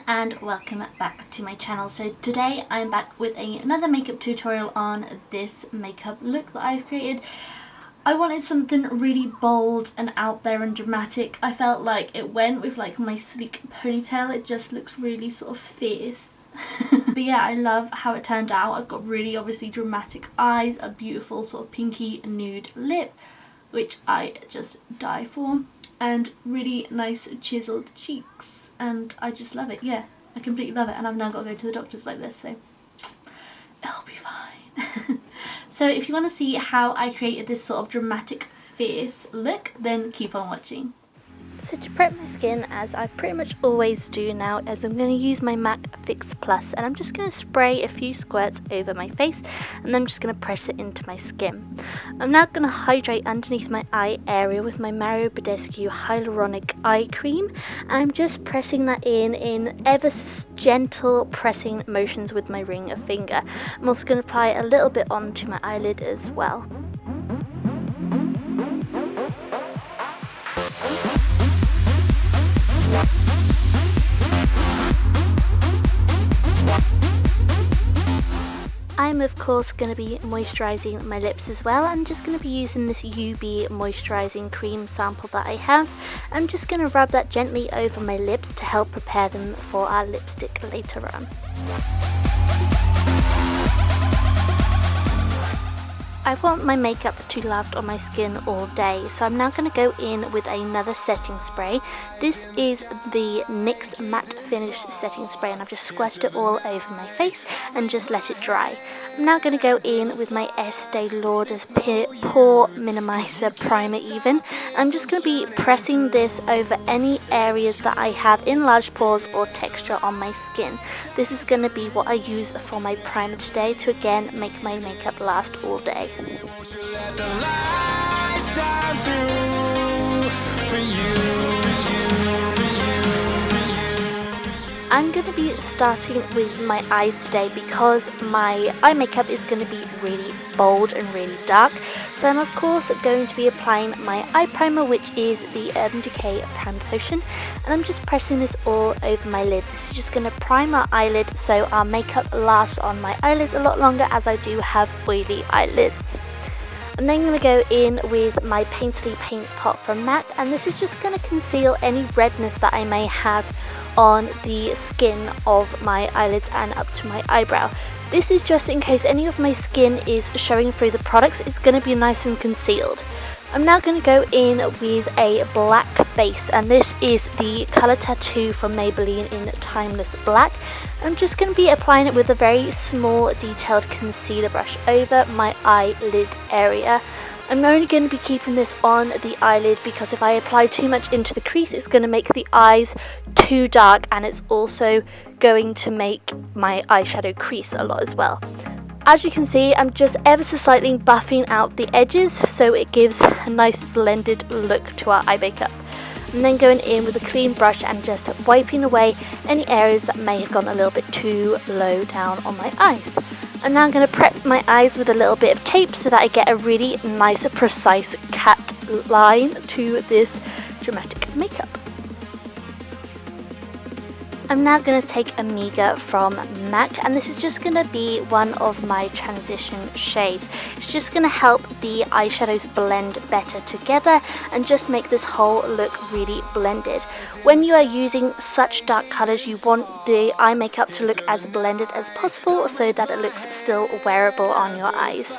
And welcome back to my channel. So today I'm back with another makeup tutorial on this makeup look that I've created. I wanted something really bold and out there and dramatic. I felt like it went with like my sleek ponytail. It just looks really sort of fierce. But yeah, I love how it turned out. I've got really obviously dramatic eyes, a beautiful sort of pinky nude lip, which I just die for, and really nice chiseled cheeks. And I just love it. Yeah, I completely love it. And I've now got to go to the doctors like this, so it'll be fine. So if you want to see how I created this sort of dramatic, fierce look, then keep on watching. So to prep my skin, as I pretty much always do now, is I'm going to use my M.A.C Fix Plus, and I'm just going to spray a few squirts over my face, and then I'm just going to press it into my skin. I'm now going to hydrate underneath my eye area with my Badescu Hylaronic eye cream, and I'm just pressing that in ever so gentle pressing motions with my ring finger. I'm also going to apply a little bit onto my eyelid as well. I'm of course going to be moisturising my lips as well. I'm just going to be using this UB moisturising cream sample that I have. I'm just going to rub that gently over my lips to help prepare them for our lipstick later on. I want my makeup to last on my skin all day, so I'm now going to go in with another setting spray. This is the NYX Matte Finish Setting Spray, and I've just squirted it all over my face and just let it dry. I'm now going to go in with my Estée Lauder's Pore Minimiser Primer even. I'm just going to be pressing this over any areas that I have enlarged pores or texture on my skin. This is going to be what I use for my primer today to again make my makeup last all day. I'm going to be starting with my eyes today because my eye makeup is going to be really bold and really dark. So I'm of course going to be applying my eye primer, which is the Decay Pan Potion, and I'm just pressing this all over my lid. This is just going to prime our eyelid so our makeup lasts on my eyelids a lot longer, as I do have oily eyelids. I'm then going to go in with my Painterly Paint Pot from MAC, and this is just going to conceal any redness that I may have on the skin of my eyelids and up to my eyebrow. This is just in case any of my skin is showing through the products. It's going to be nice and concealed. I'm now going to go in with a black base, and this is the Colour Tattoo from Maybelline in Timeless Black. I'm just going to be applying it with a very small detailed concealer brush over my eyelid area. I'm only going to be keeping this on the eyelid because if I apply too much into the crease, it's going to make the eyes too dark, and it's also going to make my eyeshadow crease a lot as well. As you can see, I'm just ever so slightly buffing out the edges so it gives a nice blended look to our eye makeup. And then going in with a clean brush and just wiping away any areas that may have gone a little bit too low down on my eyes. I'm now going to prep my eyes with a little bit of tape so that I get a really nice precise cat line to this dramatic makeup. I'm now going to take Omega from MAC, and this is just going to be one of my transition shades. It's just going to help the eyeshadows blend better together and just make this whole look really blended. When you are using such dark colours, you want the eye makeup to look as blended as possible so that it looks still wearable on your eyes.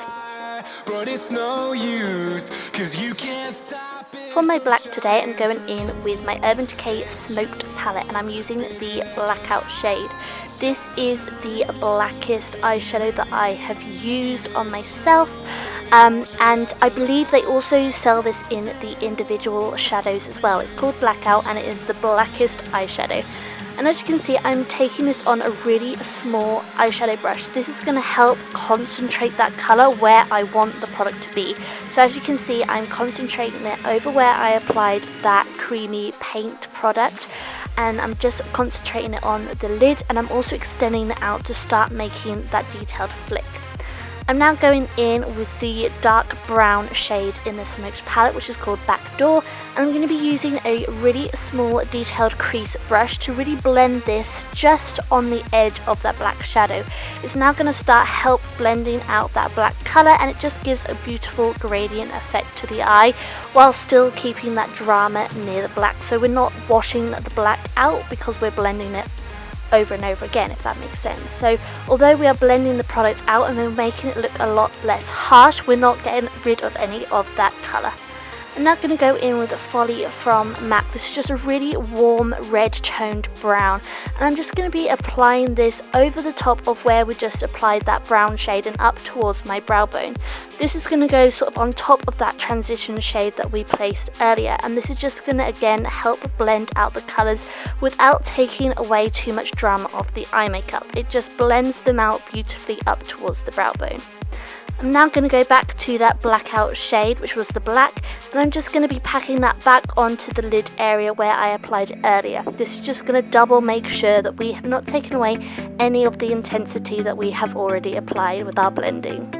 But it's no use, 'cause you can't stop it. For my black today, I'm going in with my Urban Decay Smoked palette, and I'm using the Blackout shade. This is the blackest eyeshadow that I have used on myself, and I believe they also sell this in the individual shadows as well. It's called Blackout and it is the blackest eyeshadow. And as you can see, I'm taking this on a really small eyeshadow brush. This is going to help concentrate that colour where I want the product to be. So as you can see, I'm concentrating it over where I applied that creamy paint product. And I'm just concentrating it on the lid, and I'm also extending it out to start making that detailed flick. I'm now going in with the dark brown shade in the Smoked palette, which is called Backdoor, and I'm going to be using a really small detailed crease brush to really blend this just on the edge of that black shadow. It's now going to start help blending out that black colour, and it just gives a beautiful gradient effect to the eye while still keeping that drama near the black. So we're not washing the black out because we're blending it over and over again, if that makes sense. So although we are blending the product out and we're making it look a lot less harsh, we're not getting rid of any of that colour. I'm now going to go in with a Folie from M.A.C. This is just a really warm red toned brown, and I'm just going to be applying this over the top of where we just applied that brown shade and up towards my brow bone. This is going to go sort of on top of that transition shade that we placed earlier, and this is just going to again help blend out the colours without taking away too much drama of the eye makeup. It just blends them out beautifully up towards the brow bone. I'm now going to go back to that Blackout shade, which was the black, and I'm just going to be packing that back onto the lid area where I applied it earlier. This is just going to double make sure that we have not taken away any of the intensity that we have already applied with our blending.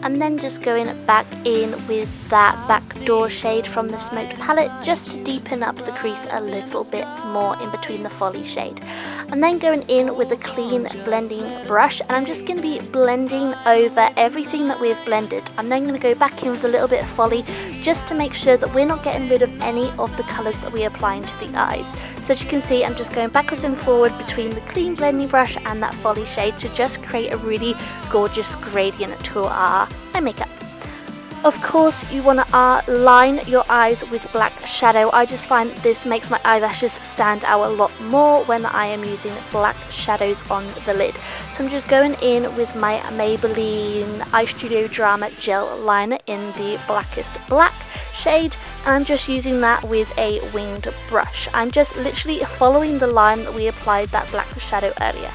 I'm then just going back in with that Backdoor shade from the Smoked palette just to deepen up the crease a little bit more in between the Folie shade. I'm then going in with a clean blending brush, and I'm just going to be blending over everything that we've blended. I'm then going to go back in with a little bit of Folie just to make sure that we're not getting rid of any of the colours that we apply into the eyes. So as you can see, I'm just going backwards and forward between the clean blending brush and that Folie shade to just create a really gorgeous gradient to our eye makeup. Of course, you want to line your eyes with black shadow. I just find that this makes my eyelashes stand out a lot more when I am using black shadows on the lid. So I'm just going in with my Maybelline Eye Studio Drama Gel Liner in the blackest black shade, and I'm just using that with a winged brush. I'm just literally following the line that we applied that black shadow earlier.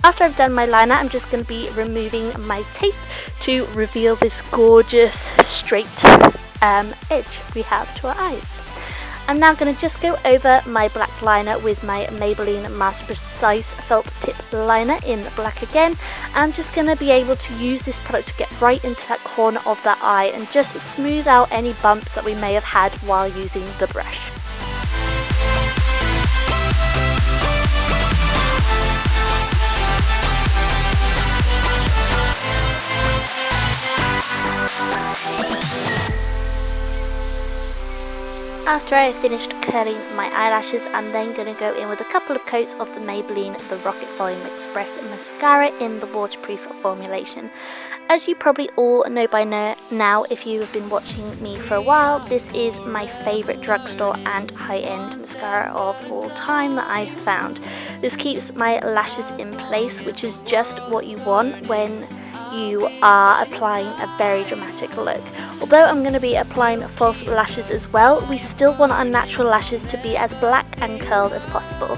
After I've done my liner, I'm just going to be removing my tape to reveal this gorgeous straight edge we have to our eyes. I'm now going to just go over my black liner with my Maybelline Master Precise Felt Tip Liner in black again. And I'm just going to be able to use this product to get right into that corner of that eye and just smooth out any bumps that we may have had while using the brush. After I finished curling my eyelashes, I'm then going to go in with a couple of coats of the Maybelline The Rocket Volume Express Mascara in the waterproof formulation. As you probably all know by now, if you have been watching me for a while, this is my favourite drugstore and high-end mascara of all time that I've found. This keeps my lashes in place, which is just what you want when you are applying a very dramatic look. Although I'm going to be applying false lashes as well, we still want our natural lashes to be as black and curled as possible.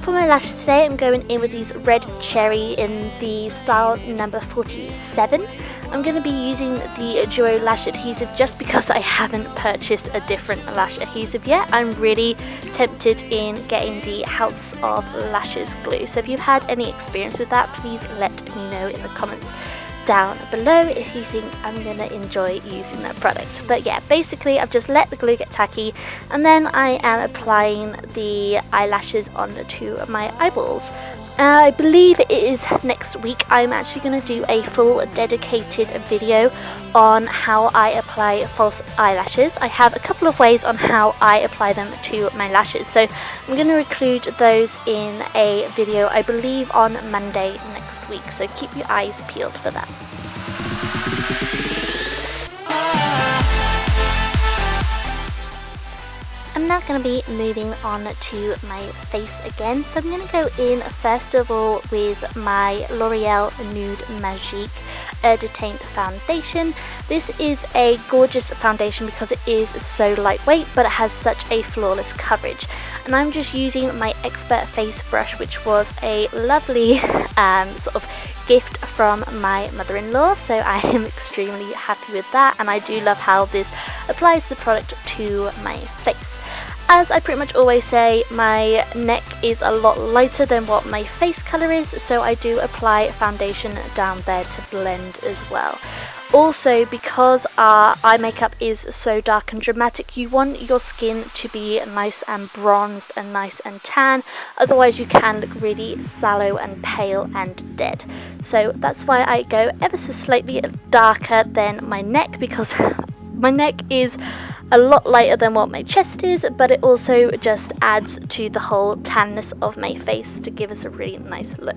For my lashes today, I'm going in with these Red Cherry in the style number 47. I'm going to be using the Duo Lash Adhesive just because I haven't purchased a different lash adhesive yet. I'm really tempted in getting the House of Lashes glue. So if you've had any experience with that, please let me know in the comments down below if you think I'm going to enjoy using that product. But yeah, basically I've just let the glue get tacky, and then I am applying the eyelashes onto my eyeballs. I believe it is next week I'm actually going to do a full dedicated video on how I apply false eyelashes. I have a couple of ways on how I apply them to my lashes, so I'm going to include those in a video I believe on Monday next week. week, so keep your eyes peeled for that. I'm now going to be moving on to my face again, so I'm going to go in first of all with my L'Oreal Nude Magique Eau de Teint foundation. This is a gorgeous foundation because it is so lightweight, but it has such a flawless coverage. And I'm just using my Expert Face Brush, which was a lovely sort of gift from my mother-in-law, so I am extremely happy with that, and I do love how this applies the product to my face. As I pretty much always say, my neck is a lot lighter than what my face colour is, so I do apply foundation down there to blend as well. Also, because our eye makeup is so dark and dramatic, you want your skin to be nice and bronzed and nice and tan, otherwise you can look really sallow and pale and dead. So that's why I go ever so slightly darker than my neck, because my neck is a lot lighter than what my chest is, but it also just adds to the whole tanness of my face to give us a really nice look.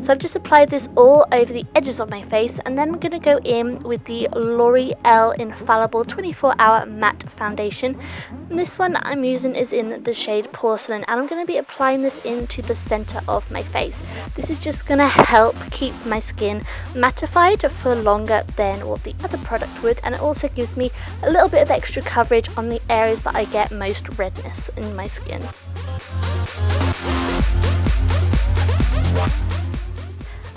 So I've just applied this all over the edges of my face, and then I'm going to go in with the L'Oreal Infallible 24-Hour Matte Foundation. And this one I'm using is in the shade Porcelain, and I'm going to be applying this into the center of my face. This is just going to help keep my skin mattified for longer than what the other product would, and it also gives me a little bit of extra coverage on the areas that I get most redness in my skin.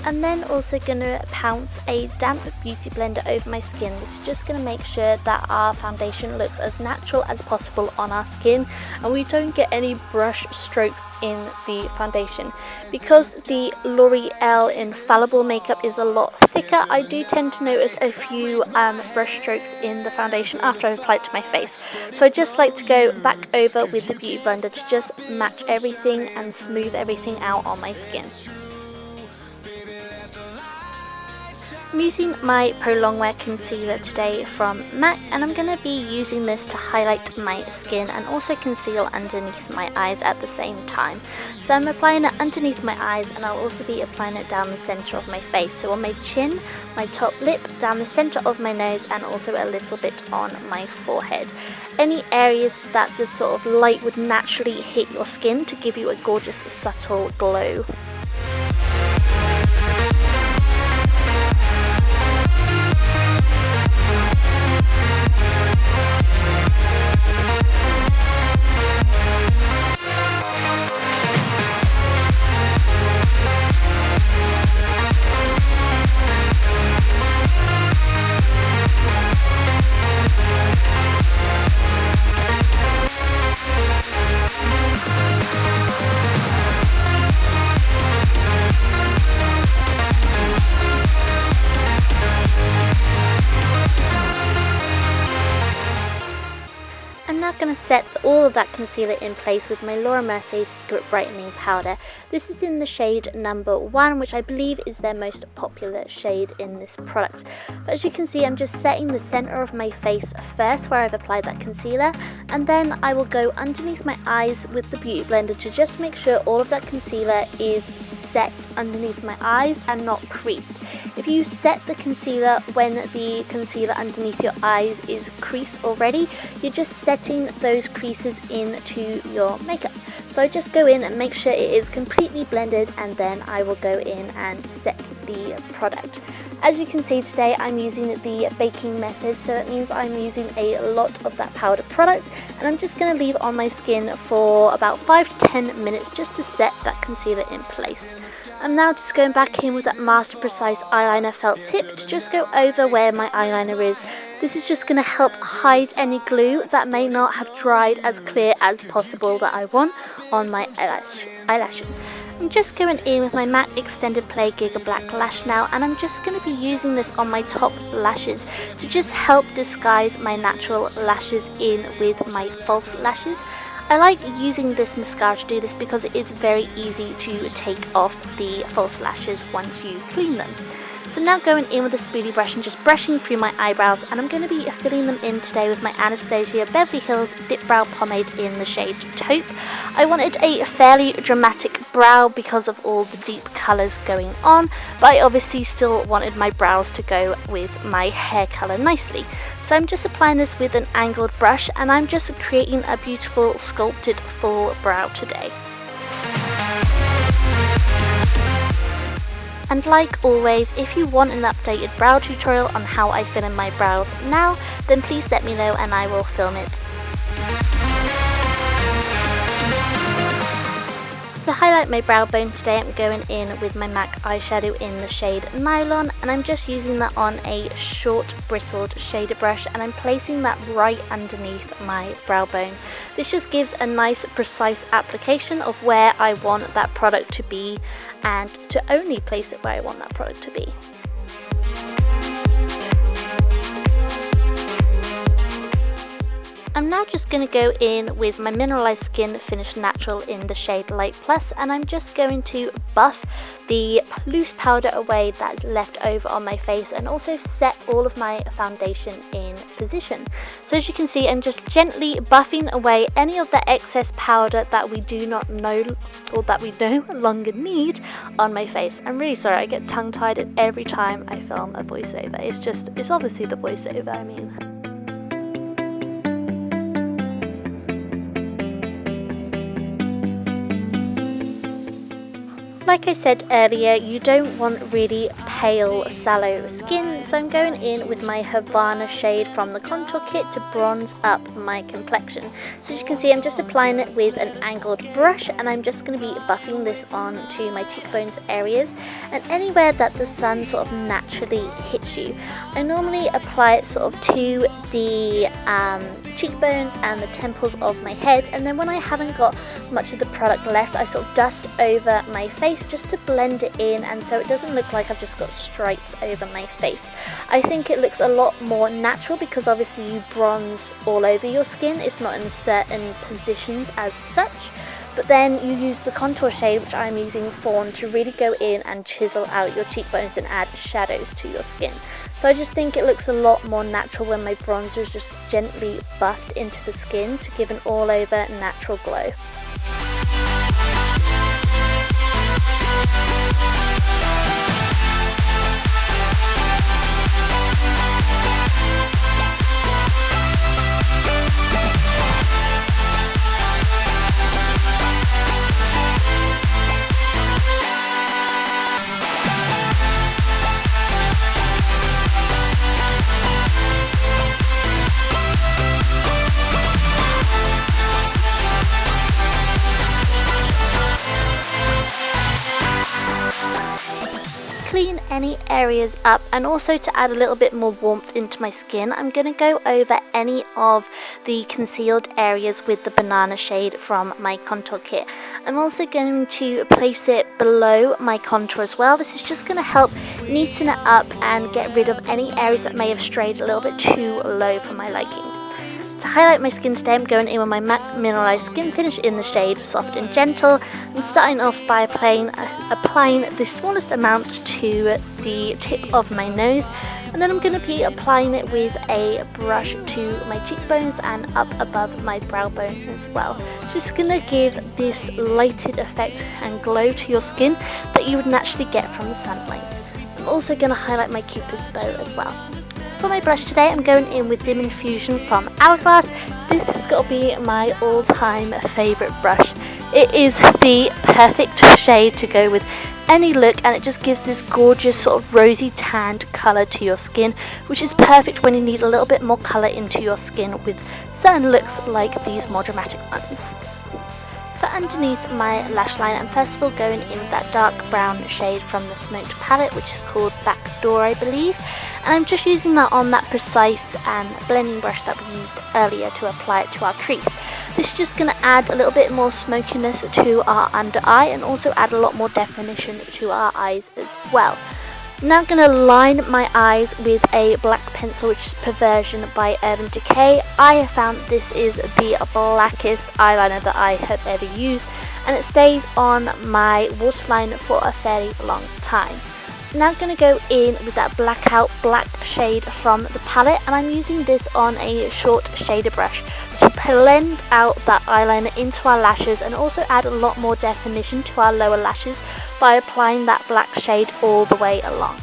I'm then also going to pounce a damp beauty blender over my skin. This is just going to make sure that our foundation looks as natural as possible on our skin, and we don't get any brush strokes in the foundation. Because the L'Oreal Infallible makeup is a lot thicker, I do tend to notice a few brush strokes in the foundation after I've applied it to my face. So I just like to go back over with the beauty blender to just match everything and smooth everything out on my skin. I'm using my Pro Longwear concealer today from M.A.C, and I'm going to be using this to highlight my skin and also conceal underneath my eyes at the same time. So I'm applying it underneath my eyes, and I'll also be applying it down the centre of my face. So on my chin, my top lip, down the centre of my nose, and also a little bit on my forehead. Any areas that the sort of light would naturally hit your skin to give you a gorgeous subtle glow. Going to set all of that concealer in place with my Laura Mercier Secret Brightening Powder. This is in the shade number 1, which I believe is their most popular shade in this product. But as you can see, I'm just setting the center of my face first where I've applied that concealer, and then I will go underneath my eyes with the beauty blender to just make sure all of that concealer is set underneath my eyes and not creased. If you set the concealer when the concealer underneath your eyes is creased already, you're just setting those creases into your makeup. So I just go in and make sure it is completely blended, and then I will go in and set the product. As you can see today, I'm using the baking method, so that means I'm using a lot of that powder product, and I'm just going to leave on my skin for about 5 to 10 minutes just to set that concealer in place. I'm now just going back in with that Master Precise eyeliner felt tip to just go over where my eyeliner is. This is just going to help hide any glue that may not have dried as clear as possible that I want on my eyelashes. I'm just going in with my MAC Extended Play Giga Black Lash now, and I'm just going to be using this on my top lashes to just help disguise my natural lashes in with my false lashes. I like using this mascara to do this because it is very easy to take off the false lashes once you clean them. So now going in with a spoolie brush and just brushing through my eyebrows, and I'm going to be filling them in today with my Anastasia Beverly Hills Dip Brow Pomade in the shade Taupe. I wanted a fairly dramatic brow because of all the deep colours going on, but I obviously still wanted my brows to go with my hair colour nicely. So I'm just applying this with an angled brush, and I'm just creating a beautiful sculpted full brow today. And like always, if you want an updated brow tutorial on how I fill in my brows now, then please let me know and I will film it. To highlight my brow bone today, I'm going in with my MAC eyeshadow in the shade Nylon, and I'm just using that on a short bristled shader brush, and I'm placing that right underneath my brow bone. This just gives a nice precise application of where I want that product to be, and to only place it where I want that product to be. I'm now just going to go in with my Mineralized Skin Finish Natural in the shade Light Plus, and I'm just going to buff the loose powder away that's left over on my face, and also set all of my foundation in position. So as you can see, I'm just gently buffing away any of the excess powder that we do not know, or that we no longer need on my face. I'm really sorry, I get tongue-tied every time I film a voiceover. It's obviously the voiceover, I mean. Like I said earlier, you don't want really pale, sallow skin, so I'm going in with my Havana shade from the contour kit to bronze up my complexion. So as you can see, I'm just applying it with an angled brush, and I'm just going to be buffing this on to my cheekbones areas and anywhere that the sun sort of naturally hits you. I normally apply it sort of to the cheekbones and the temples of my head, and then when I haven't got much of the product left, I sort of dust over my face just to blend it in, and so it doesn't look like I've just got stripes over my face. I think it looks a lot more natural because obviously you bronze all over your skin. It's not in certain positions as such, but then you use the contour shade, which I'm using Fawn, to really go in and chisel out your cheekbones and add shadows to your skin. So I just think it looks a lot more natural when my bronzer is just gently buffed into the skin to give an all over natural glow. Clean any areas up, and also to add a little bit more warmth into my skin, I'm going to go over any of the concealed areas with the banana shade from my contour kit. I'm also going to place it below my contour as well. This is just going to help neaten it up and get rid of any areas that may have strayed a little bit too low for my liking. To highlight my skin today, I'm going in with my MAC Mineralized Skin Finish in the shade Soft and Gentle. I'm starting off by applying the smallest amount to the tip of my nose, and then I'm going to be applying it with a brush to my cheekbones and up above my brow bone as well. Just going to give this lighted effect and glow to your skin that you would naturally get from the sunlight. I'm also going to highlight my Cupid's bow as well. For my blush today, I'm going in with Dim Infusion from Hourglass. This has got to be my all-time favourite brush. It is the perfect shade to go with any look, and it just gives this gorgeous sort of rosy tanned colour to your skin, which is perfect when you need a little bit more colour into your skin with certain looks like these more dramatic ones. For underneath my lash line, I'm first of all going in with that dark brown shade from the Smoked palette, which is called Backdoor, I believe. And I'm just using that on that precise blending brush that we used earlier to apply it to our crease. This is just going to add a little bit more smokiness to our under eye, and also add a lot more definition to our eyes as well. I'm now going to line my eyes with a black pencil, which is Perversion by Urban Decay. I have found this is the blackest eyeliner that I have ever used, and it stays on my waterline for a fairly long time. Now I'm going to go in with that Blackout black shade from the palette, and I'm using this on a short shader brush to blend out that eyeliner into our lashes and also add a lot more definition to our lower lashes by applying that black shade all the way along.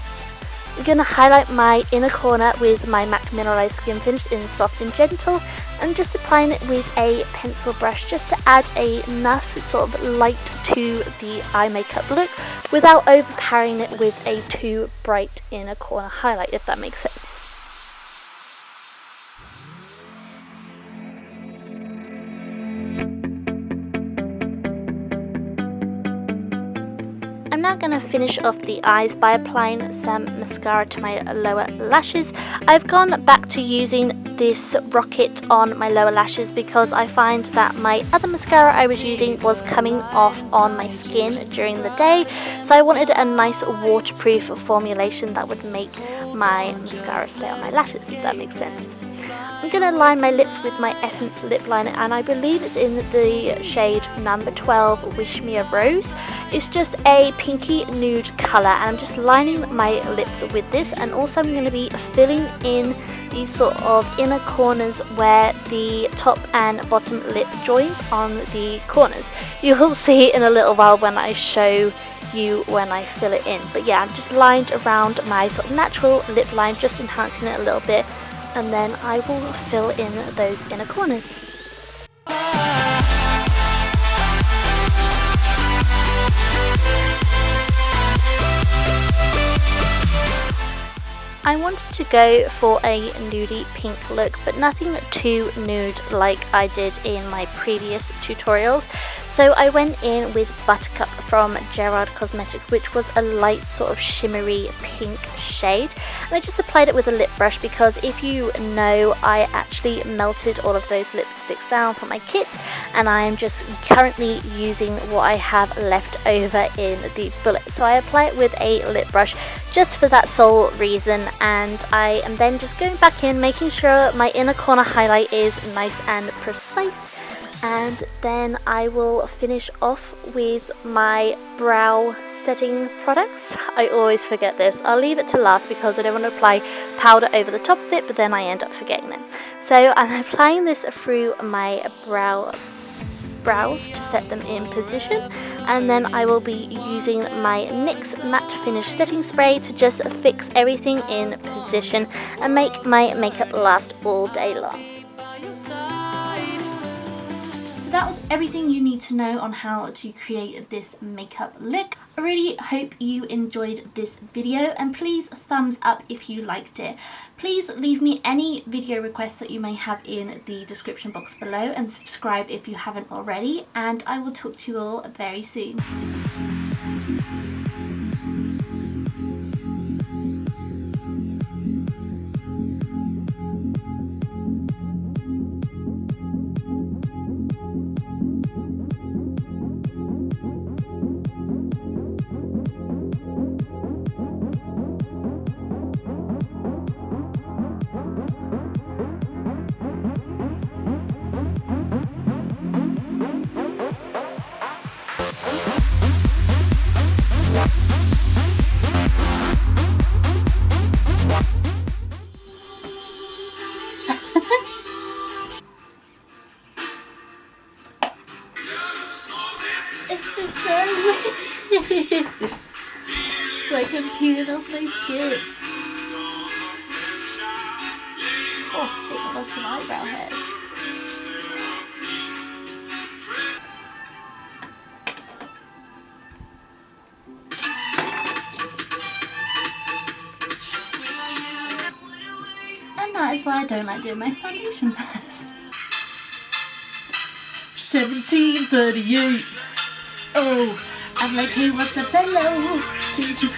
I'm going to highlight my inner corner with my MAC Mineralized Skin Finish in Soft and Gentle, and just applying it with a pencil brush just to add enough sort of light to the eye makeup look without overpowering it with a too bright inner corner highlight, if that makes sense. I'm now going to finish off the eyes by applying some mascara to my lower lashes. I've gone back to using this Rocket on my lower lashes because I find that my other mascara I was using was coming off on my skin during the day, so I wanted a nice waterproof formulation that would make my mascara stay on my lashes, if that makes sense. I'm going to line my lips with my Essence lip liner, and I believe it's in the shade number 12 Wish Me a Rose. It's just a pinky nude colour, and I'm just lining my lips with this, and also I'm going to be filling in these sort of inner corners where the top and bottom lip joins on the corners. You will see in a little while when I show you when I fill it in, but yeah, I'm just lined around my sort of natural lip line, just enhancing it a little bit, and then I will fill in those inner corners. I wanted to go for a nudie pink look, but nothing too nude like I did in my previous tutorials. So I went in with Buttercup from Gerard Cosmetics, which was a light sort of shimmery pink shade. And I just applied it with a lip brush because, if you know, I actually melted all of those lipsticks down for my kit, and I'm just currently using what I have left over in the bullet. So I apply it with a lip brush just for that sole reason, and I am then just going back in, making sure my inner corner highlight is nice and precise. And then I will finish off with my brow setting products. I always forget this. I'll leave it to last because I don't want to apply powder over the top of it, but then I end up forgetting it. So I'm applying this through my brows to set them in position, and then I will be using my NYX Matte Finish Setting Spray to just fix everything in position and make my makeup last all day long. So that was everything you need to know on how to create this makeup look. I really hope you enjoyed this video, and please thumbs up if you liked it. Please leave me any video requests that you may have in the description box below, and subscribe if you haven't already, and I will talk to you all very soon. It's like I'm peeling off my skin. Oh, I think I lost some eyebrow hairs. And that is why I don't like doing my foundation pads. 1738. Oh, I'm like, hey, what's up, hello? Did you